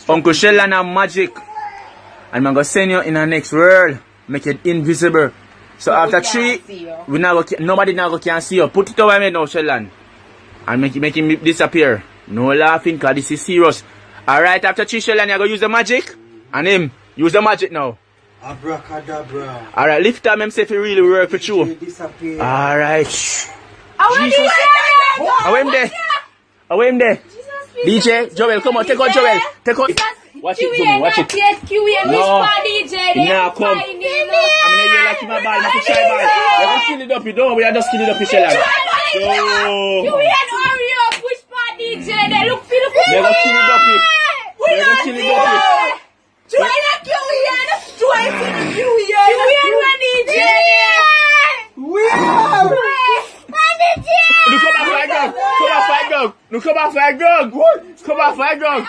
Uncle Sheldon have magic. And I'm gonna send you in the next world. Make it invisible. So after 3, nobody now can see you. Put it over me now, Sheldon. And make him disappear. No laughing, because this is serious. Alright, after 3, Sheldon, you're gonna use the magic. And him, use the magic now. Abracadabra. Alright, lift time and see if it really work for you. Alright. Away him there. Away him there. DJ, Joel, come on, take out Joel. Take out. Watch it, Jimmy, watch it. No, nah, come. I'm gonna hear like my ball, not shy ball. We're gonna kill it up, you know, we are just killing it up, Sheldon. You ain't Oreo, push part DJ, they look beautiful. They're gonna kill it up, they're gonna kill it up. Join a Q-Yan, join to the Q-Yan. Q-Yan one DJ. Look come back, flag dog. Come back, flag dog. Look come back, flag dog. Come back, flag dog.